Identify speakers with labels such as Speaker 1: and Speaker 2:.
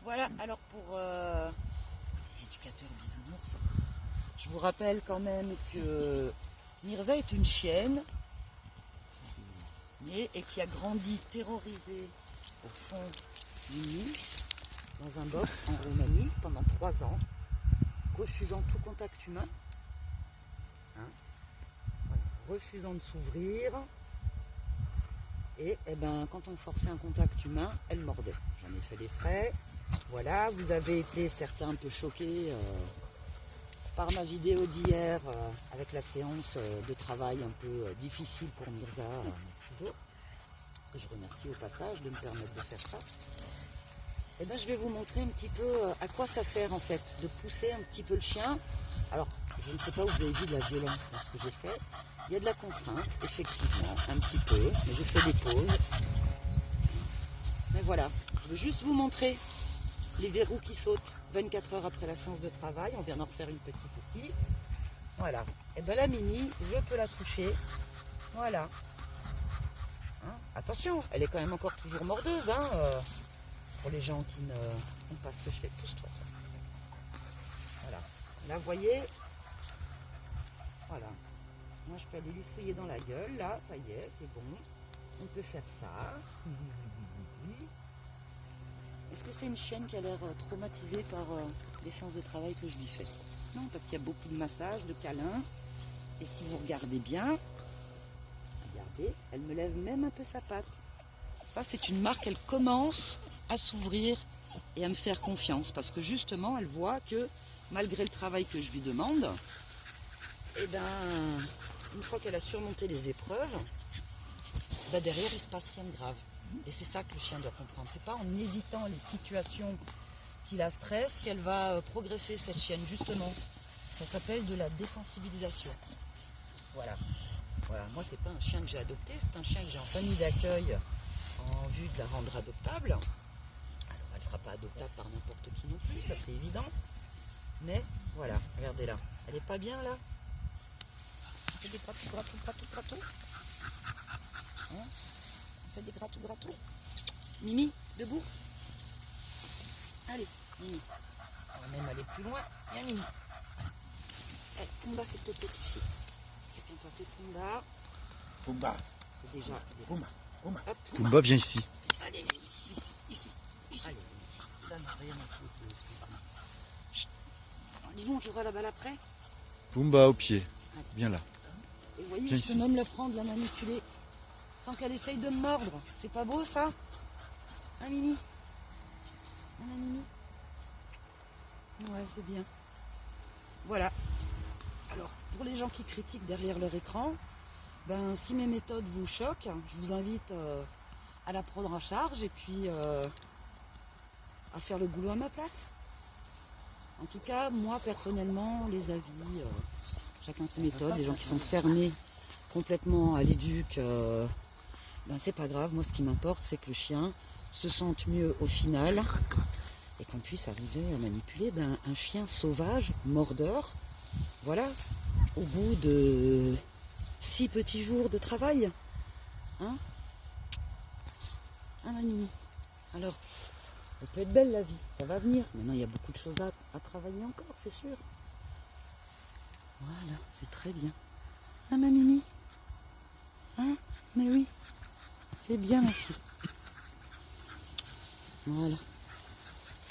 Speaker 1: Voilà, alors pour les éducateurs bisounours, je vous rappelle quand même que Mirza est une chienne née et qui a grandi terrorisée au fond du Nil, dans un box en Roumanie pendant 3 ans, refusant tout contact humain, voilà, refusant de s'ouvrir. Et quand on forçait un contact humain, elle mordait. J'en ai fait les frais. Voilà, vous avez été certains un peu choqués par ma vidéo d'hier avec la séance de travail un peu difficile pour Mirza ciseaux, que je remercie au passage de me permettre de faire ça. Et je vais vous montrer un petit peu à quoi ça sert en fait, de pousser un petit peu le chien. Alors, je ne sais pas où vous avez vu de la violence dans ce que j'ai fait. Il y a de la contrainte, effectivement, un petit peu, mais je fais des pauses. Mais voilà, je veux juste vous montrer les verrous qui sautent 24 heures après la séance de travail. On vient d'en refaire une petite aussi. Voilà. Et la Mimi, je peux la toucher. Voilà. Attention, elle est quand même encore toujours mordeuse. Pour les gens qui ne font pas ce que je fais. Pousse-toi. Voilà. Là, vous voyez. Voilà. Moi, je peux aller lui fouiller dans la gueule. Là, ça y est, c'est bon. On peut faire ça. Est-ce que c'est une chienne qui a l'air traumatisée par les séances de travail que je lui fais? Non, parce qu'il y a beaucoup de massages, de câlins. Et si vous regardez bien, regardez, elle me lève même un peu sa patte. Ça, c'est une marque, elle commence à s'ouvrir et à me faire confiance. Parce que justement, elle voit que malgré le travail que je lui demande, une fois qu'elle a surmonté les épreuves, derrière, il ne se passe rien de grave. Et c'est ça que le chien doit comprendre. C'est pas en évitant les situations qui la stressent qu'elle va progresser, cette chienne, justement. Ça s'appelle de la désensibilisation. Voilà. Moi, c'est pas un chien que j'ai adopté, c'est un chien que j'ai en famille d'accueil en vue de la rendre adoptable. Alors, elle ne sera pas adoptable par n'importe qui non plus, ça c'est évident. Mais voilà, regardez là. Elle est pas bien là? On fait des gratou. On fait des gratou. Mimi, debout. Allez, Mimi. On va même aller plus loin. Viens, Mimi. Allez, Pumba, s'il te plaît, touché. Quelqu'un t'appelle Pumba.
Speaker 2: Pumba.
Speaker 1: Parce que déjà,
Speaker 2: Pumba.
Speaker 1: Hop,
Speaker 3: Pumba, viens ici.
Speaker 1: Allez, ici. Allez, donne rien à foutre. Chut. Dis donc, j'aurai la balle après.
Speaker 3: Pumba au pied.
Speaker 1: Allez.
Speaker 3: Viens là.
Speaker 1: Et vous voyez,
Speaker 3: Viens
Speaker 1: je peux
Speaker 3: ici.
Speaker 1: même la prendre, la manipuler, sans qu'elle essaye de me mordre. C'est pas beau, ça? Hein, Mimi? Mimi? Ouais, c'est bien. Voilà. Alors, pour les gens qui critiquent derrière leur écran, si mes méthodes vous choquent, je vous invite à la prendre en charge et puis à faire le boulot à ma place. En tout cas, moi, personnellement, les avis, chacun ses méthodes. Les gens qui sont fermés complètement à l'éduc, c'est pas grave. Moi, ce qui m'importe, c'est que le chien se sente mieux au final et qu'on puisse arriver à manipuler un chien sauvage, mordeur. Voilà, au bout de 6 petits jours de travail. Ma Mimi. Alors, elle peut être belle la vie, ça va venir. Maintenant, il y a beaucoup de choses à travailler encore, c'est sûr. Voilà, c'est très bien. Ma Mimi? Mais oui, c'est bien ma fille. Voilà.